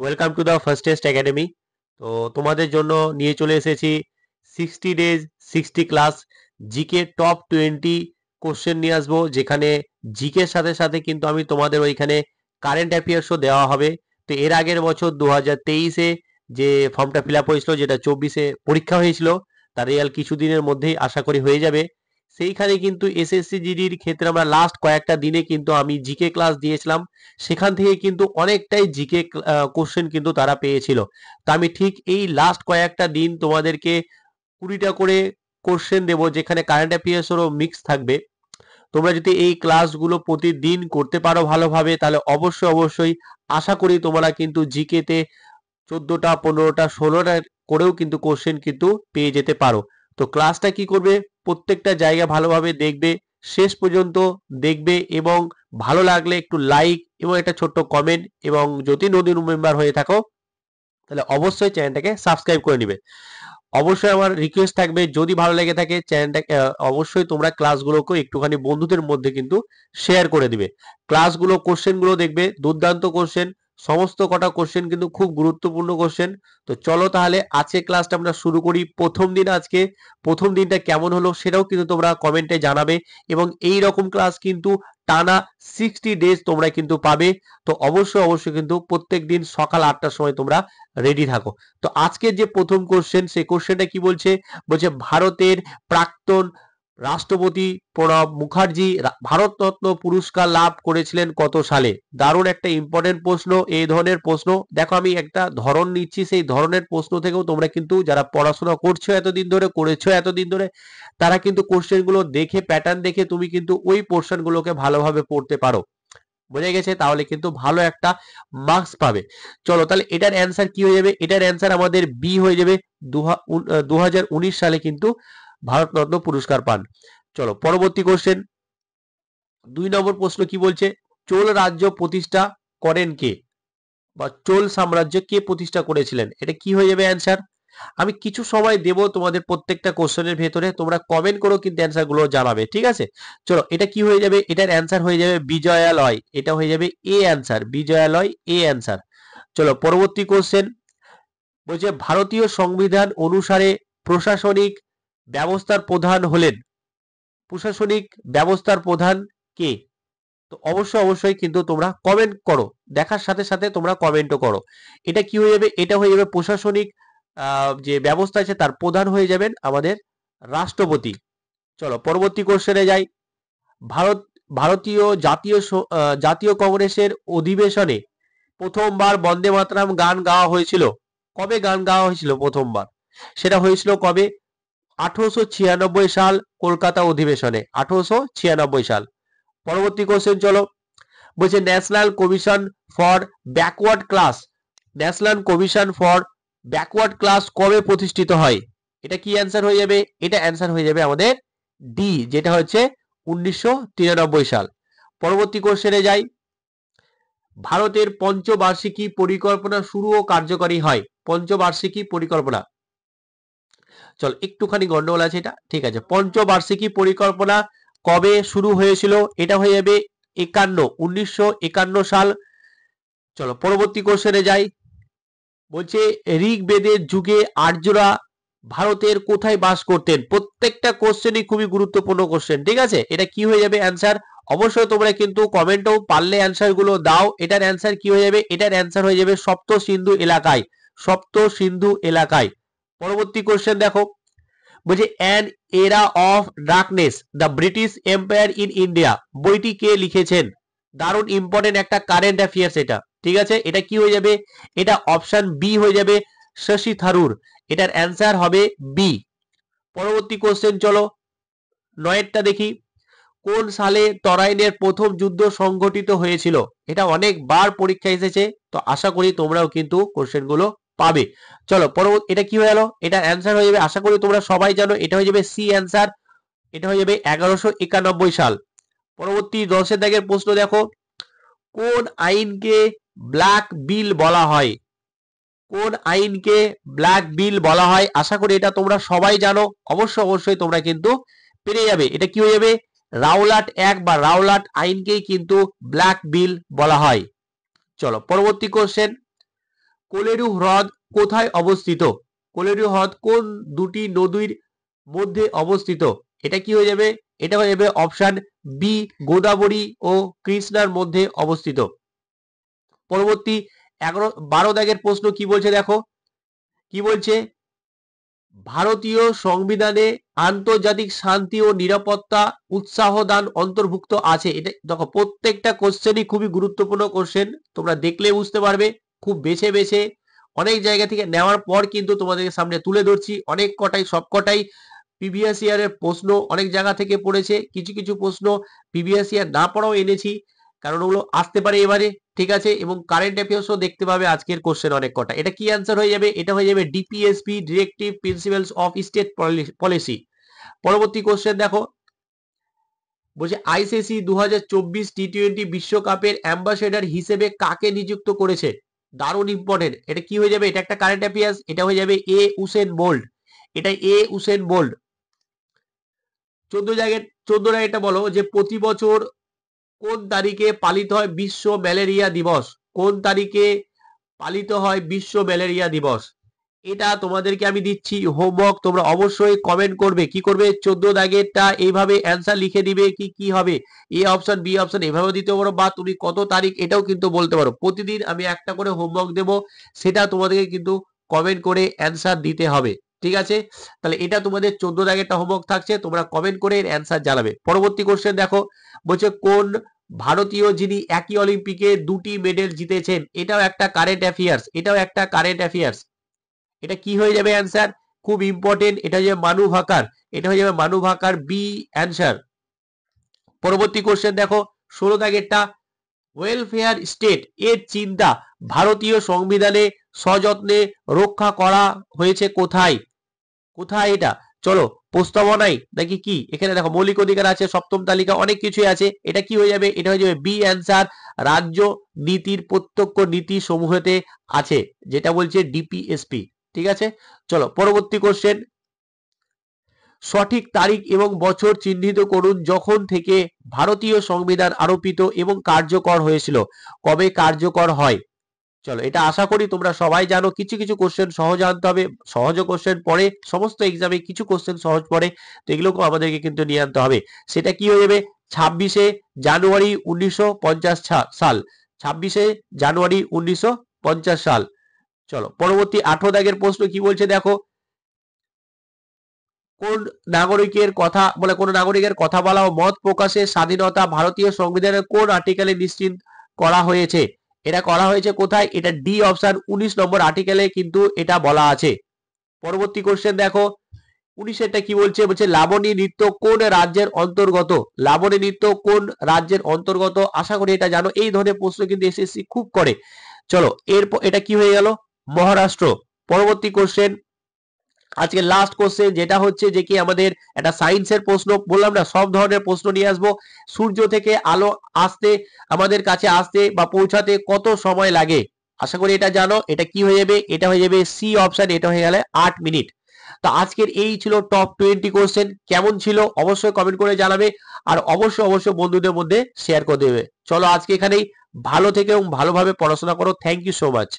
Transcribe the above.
Welcome to the first test academy. তো তোমাদের জন্য নিয়ে চলে এসেছি 60 days 60 class GK top 20 question নিয়ে আসবো, যেখানে জিকের সাথে সাথে কিন্তু আমি তোমাদের ওইখানে কারেন্ট অ্যাফেয়ার্সও দেওয়া হবে। তো এর আগের বছর 2023-এ যে ফর্মটা ফিল আপ হয়েছিল, যেটা 24-এ পরীক্ষা হয়েছিল, তার রেজাল্ট কিছুদিনের মধ্যেই আশা করি হয়ে যাবে। সেইখানে কিন্তু এসএসসি জিডির ক্ষেত্রে আমরা লাস্ট কয়েকটা দিনে কিন্তু আমি জিকে ক্লাস দিয়েছিলাম। সেখান থেকে কিন্তু অনেকটাই জিকে কোশ্চেন কিন্তু তারা পেয়েছিল। তো আমি ঠিক এই লাস্ট কয়েকটা দিন তোমাদেরকে 20টা করে কোশ্চেন দেবো, যেখানে কারেন্ট অ্যাফেয়ার্সেরও মিক্স থাকবে। তোমরা যদি এই ক্লাসগুলো প্রতিদিন করতে পারো ভালোভাবে, তাহলে অবশ্যই অবশ্যই আশা করি তোমরা কিন্তু জিকেতে 14টা 15টা 16টা করেও কিন্তু কোশ্চেন কিন্তু পেয়ে যেতে পারো। তো ক্লাসটা কি করবে, প্রত্যেকটা জায়গা ভালোভাবে দেখবে, শেষ পর্যন্ত দেখবে, এবং ভালো লাগলে একটু লাইক এবং একটা ছোট্ট কমেন্ট, এবং যদি নতুন মেম্বার হয়ে থাকো তাহলে অবশ্যই চ্যানেলটাকে সাবস্ক্রাইব করে নিবে। অবশ্যই আমার রিকোয়েস্ট থাকবে, যদি ভালো লেগে থাকে চ্যানেলটাকে অবশ্যই তোমরা ক্লাসগুলোকে একটুখানি বন্ধুদের মধ্যে কিন্তু শেয়ার করে দিবে। ক্লাসগুলো কোশ্চেনগুলো দেখবে, দুর্দান্ত কোশ্চেন, সমস্ত কটা কোশ্চেন কিন্তু খুব গুরুত্বপূর্ণ কোশ্চেন। তো চলো তাহলে আজকে ক্লাসটা আমরা শুরু করি। প্রথম দিন আজকে, প্রথম দিনটা কেমন হলো সেটাও কিন্তু তোমরা কমেন্টে জানাবে, এবং এই রকম ক্লাস কিন্তু টানা 60 ডেজ তোমরা কিন্তু পাবে। তো অবশ্যই অবশ্যই কিন্তু প্রত্যেক দিন সকাল 8টার সময় তোমরা রেডি থাকো। তো আজকের যে প্রথম কোশ্চেন, সেই কোশ্চেনটা কি বলছে, বলছে ভারতের প্রাক্তন রাষ্ট্রপতি প্রণব মুখার্জি ভারতরত্ন পুরস্কার লাভ করেছিলেন কত সালে? দারুণ একটা ইম্পর্টেন্ট প্রশ্ন। এই ধরনের প্রশ্ন দেখো, আমি একটা ধরন নিচ্ছি, সেই ধরনের প্রশ্ন থেকেও তোমরা কিন্তু যারা পড়াশোনা করছো এতদিন ধরে, করেছো এতদিন ধরে, তারা কিন্তু কোশ্চেনগুলো দেখে, প্যাটার্ন দেখে তুমি কিন্তু ওই পোর্শনগুলোকে ভালোভাবে পড়তে পারো। বোঝা গেছে? তাহলে কিন্তু ভালো একটা মার্কস পাবে। চলো তাহলে এটার অ্যান্সার কি হয়ে যাবে? এটার অ্যান্সার আমাদের বি হয়ে যাবে। 2019 সালে কিন্তু ভারতরত্ন পুরস্কার পান। চলো পরবর্তী কোশ্চেন, 2 নম্বর প্রশ্ন কি বলছে, চোল রাজ্য প্রতিষ্ঠা করেন কে, বা চোল সাম্রাজ্য কে প্রতিষ্ঠা করেছিলেন? এটা কি হয়ে যাবে অ্যান্সার? আমি কিছু সময় দেব তোমাদের প্রত্যেকটা কোশ্চেনের ভেতরে, তোমরা কমেন্ট করো কিন্তু অ্যান্সার গুলো জানাবে, ঠিক আছে? চলো এটা কি হয়ে যাবে, এটার অ্যান্সার হয়ে যাবে বিজয়ালয়। এটা হয়ে যাবে A answer, Vijayalaya A answer. চলো পরবর্তী কোশ্চেন, বলছে ভারতীয় সংবিধান অনুসারে প্রশাসনিক ব্যবস্থার প্রধান হলেন, প্রশাসনিক ব্যবস্থার প্রধান কে? তো অবশ্যই অবশ্যই কিন্তু তোমরা কমেন্ট করো, দেখার সাথে সাথে তোমরা কমেন্টও করো। এটা কি হয়ে যাবে, এটা হয়ে যাবে প্রশাসনিক যে ব্যবস্থা আছে তার প্রধান হয়ে যাবেন আমাদের রাষ্ট্রপতি। চলো পরবর্তী কোশ্চেনে যাই। ভারত ভারতীয় জাতীয় কংগ্রেসের অধিবেশনে প্রথমবার বন্দে মাতরম গান গাওয়া হয়েছিল কবে? গান গাওয়া হয়েছিল প্রথমবার, সেটা হয়েছিল কবে? 1896 সাল, কলকাতা অধিবেশনে, 1896 সাল। পরবর্তী কোশ্চেন চলো, বলছে national commission for backward class, national commission for backward class কবে প্রতিষ্ঠিত হয়? এটা কি অ্যান্সার হয়ে যাবে? এটা অ্যান্সার হয়ে যাবে আমাদের ডি, যেটা হচ্ছে 1993 সাল। পরবর্তী কোশ্চেনে যাই, ভারতের পঞ্চবার্ষিকী পরিকল্পনা শুরু ও কার্যকরী হয়, পঞ্চবার্ষিকী পরিকল্পনা। চল একটুখানি গন্ডগোল আছে এটা, ঠিক আছে। পঞ্চবার্ষিকী পরিকল্পনা কবে শুরু হয়েছিল? এটা হয়ে যাবে 1951 সাল। চলো পরবর্তী কোশ্চেনে যাই, বলছে ঋগ্বেদের যুগে আর্যরা ভারতের কোথায় বাস করতেন? প্রত্যেকটা কোশ্চেনই খুবই গুরুত্বপূর্ণ কোশ্চেন, ঠিক আছে? এটা কি হয়ে যাবে অ্যান্সার? অবশ্যই তোমরা কিন্তু কমেন্টও পারলে অ্যান্সার গুলো দাও। এটার অ্যান্সার কি হয়ে যাবে? এটার অ্যান্সার হয়ে যাবে সপ্ত সিন্ধু এলাকায়, সপ্ত সিন্ধু এলাকায়। পরবর্তী কোশ্চেন দেখো, বলছে অ্যান এরা of darkness the British empire in India বইটি কে লিখেছেন? দারুণ ইম্পর্টেন্ট একটা কারেন্ট অ্যাফেয়ার্স এটা, ঠিক আছে? এটা কি হয়ে যাবে? এটা অপশন বি হয়ে যাবে, শশী থারুর। এটার অ্যান্সার হবে বি। পরবর্তী কোশ্চেন চলো, 9টা দেখি, কোন সালে তরাইনের প্রথম যুদ্ধ সংঘটিত হয়েছিল? এটা অনেকবার পরীক্ষা এসেছে, তো আশা করি তোমরাও কিন্তু কোশ্চেন গুলো পাবে। চলো পরবর্তী, এটা কি হয়ে গেল? এটা অ্যান্সার হয়ে যাবে, আশা করি তোমরা সবাই জানো, এটা হয়ে যাবে সি অ্যান্সার। এটা হয়ে যাবে 1191 সাল। পরবর্তী 10 দাগের প্রশ্ন দেখো, কোন আইনকে ব্ল্যাক বিল বলা হয়? কোন আইনকে ব্ল্যাক বিল বলা হয়? আশা করি এটা তোমরা সবাই জানো, অবশ্যই অবশ্যই তোমরা কিন্তু পেরে যাবে। এটা কি হয়ে যাবে? রাওলাট অ্যাক্ট বা রাওলাট আইনকেই কিন্তু ব্ল্যাক বিল বলা হয়। চলো পরবর্তী কোশ্চেন, কোলেরু হ্রদ কোথায় অবস্থিত? কোলেরু হ্রদ কোন দুটি নদীর মধ্যে অবস্থিত? এটা কি হয়ে যাবে? এটা হয়ে যাবে অপশন বি, গোদাবরী ও কৃষ্ণার মধ্যে অবস্থিত। পরবর্তী 12 দাগের প্রশ্ন কি বলছে দেখো, কি বলছে? ভারতীয় সংবিধানে আন্তর্জাতিক শান্তি ও নিরাপত্তা উৎসাহ দান অন্তর্ভুক্ত আছে। এটা দেখো, প্রত্যেকটা কোশ্চেনই খুবই গুরুত্বপূর্ণ কোশ্চেন, তোমরা দেখলে বুঝতে পারবে। খুব বেছে বেছে অনেক জায়গা থেকে নেওয়ার পর কিন্তু তোমাদের সামনে তুলে ধরছি। অনেক কটাই, সব কটাই প্রিভিয়াস ইয়ারের প্রশ্ন অনেক জায়গা থেকে পড়েছে, কিছু কিছু প্রশ্ন প্রিভিয়াস ইয়ার না পড়াও এনেছি, কারণ ওগুলো আসতে পারে এবারে, ঠিক আছে। এবং কারেন্ট অ্যাফেয়ার্সও দেখতে পাবে আজকের কোশ্চেন অনেক কটা। এটা কি অ্যান্সার হয়ে যাবে? এটা হয়ে যাবে DPSP, directive principles of state policy. পরবর্তী কোশ্চেন দেখো, বলছে আইসিসি 2024 টি-20 বিশ্বকাপের অ্যাম্বাসেডর হিসেবে কাকে নিযুক্ত করেছে? দারুণ ইম্পর্টেন্ট। এটা কি হয়ে যাবে? এটা একটা কারেন্ট অ্যাফেয়ার্স। এটা হয়ে যাবে এ উসেন বোল্ট। এটা এ উসেন বোল্ট। 14 জায়গাটা বলো যে প্রতি বছর কোন তারিখে পালিত হয় বিশ্ব ম্যালেরিয়া দিবস? কোন তারিখে পালিত হয় বিশ্ব ম্যালেরিয়া দিবস? এটা তোমাদেরকে আমি দিচ্ছি হোমওয়ার্ক, তোমরা অবশ্যই কমেন্ট করবে। কি করবে? 14 দাগেরটা এইভাবে অ্যান্সার লিখে দিবে। কি কি হবে? এ অপশন, বি অপশন এভাবেও দিতে পারো, বা তুমি কত তারিখ এটাও কিন্তু বলতে পারো। প্রতিদিন আমি একটা করে হোমওয়ার্ক দেব, সেটা তোমাদেরকে কিন্তু কমেন্ট করে অ্যান্সার দিতে হবে, ঠিক আছে? তাহলে এটা তোমাদের 14 দাগেরটা হোমওয়ার্ক থাকছে, তোমরা কমেন্ট করে এর অ্যান্সার জানাবে। পরবর্তী কোশ্চেন দেখো, বলছে কোন ভারতীয় যিনি একই অলিম্পিকে 2টি মেডেল জিতেছেন? এটাও একটা কারেন্ট অ্যাফেয়ার্স। এটাও একটা কারেন্ট অ্যাফেয়ার্স। এটা কি হয়ে যাবে অ্যান্সার? খুব ইম্পর্টেন্ট। এটা হয়ে যাবে মানু ভাকার। এটা হয়ে যাবে মানু ভাকার, বি অ্যান্সার। পরবর্তী কোশ্চেন দেখো, 16 দাগেরটা, ওয়েলফেয়ার স্টেট এর চিন্তা ভারতীয় সংবিধানে সযত্নে রক্ষা করা হয়েছে কোথায়? কোথায় এটা? চলো, প্রস্তাবনায় নাকি কি? এখানে দেখো মৌলিক অধিকার আছে, সপ্তম তালিকা, অনেক কিছুই আছে। এটা কি হয়ে যাবে? এটা হয়ে যাবে বি অ্যান্সার, রাজ্য নীতির প্রত্যক্ষ নীতি সমূহতে আছে, যেটা বলছে ডিপিএসপি, ঠিক আছে। চলো পরবর্তী কোশ্চেন, সঠিক তারিখ এবং বছর চিহ্নিত করুন যখন থেকে ভারতীয় সংবিধান আরোপিত এবং কার্যকর হয়েছিল। কবে কার্যকর হয়? চলো, এটা আশা করি তোমরা সবাই জানো। কিছু কিছু কোশ্চেন সহজ আনতে হবে, সহজ কোশ্চেন পড়ে, সমস্ত এক্সামে কিছু কোশ্চেন সহজ পড়ে, তো এগুলোকে আমাদেরকে কিন্তু নিয়ে আনতে হবে। সেটা কি হয়ে যাবে? 26শে জানুয়ারি 1950 সাল। 26শে জানুয়ারি 1950 সাল। চলো পরবর্তী 18 দাগের প্রশ্ন কি বলছে দেখো, কোন নাগরিকের কথা বলে, কোন নাগরিকের কথা বলা ও মত প্রকাশের স্বাধীনতা ভারতীয় সংবিধানের কোন আর্টিকেলে নিশ্চিত করা হয়েছে? এটা করা হয়েছে কোথায়? এটা ডি অপশন, 19 নম্বর আর্টিকেলে কিন্তু এটা বলা আছে। পরবর্তী কোশ্চেন দেখো, 19 কি বলছে? বলছে লাবণী নৃত্য কোন রাজ্যের অন্তর্গত? লাবণী নৃত্য কোন রাজ্যের অন্তর্গত? আশা করি এটা জানো। এই ধরনের প্রশ্ন কিন্তু এসএসসি খুব করে। চলো এরপর এটা কি হয়ে গেল? মহারাষ্ট্র। পরবর্তী কোশ্চেন, আজকে লাস্ট কোশ্চেন, যেটা হচ্ছে যে কি আমাদের একটা সায়েন্সের প্রশ্ন। বললাম না সব ধরনের প্রশ্ন নিয়ে আসবো। সূর্য থেকে আলো আসতে, আমাদের কাছে আসতে বা পৌঁছাতে কত সময় লাগে? আশা করি এটা জানো। এটা কি হয়ে যাবে? এটা হয়ে যাবে সি অপশন, এটা হয়ে গেলে 8 মিনিট। তো আজকের এই ছিল টপ 20 কোশ্চেন। কেমন ছিল অবশ্যই কমেন্ট করে জানাবে, আর অবশ্যই অবশ্যই বন্ধুদের মধ্যে শেয়ার করে দেবে। চলো আজকে এখানেই, ভালো থেকে এবং ভালোভাবে পড়াশোনা করো। Thank you so much.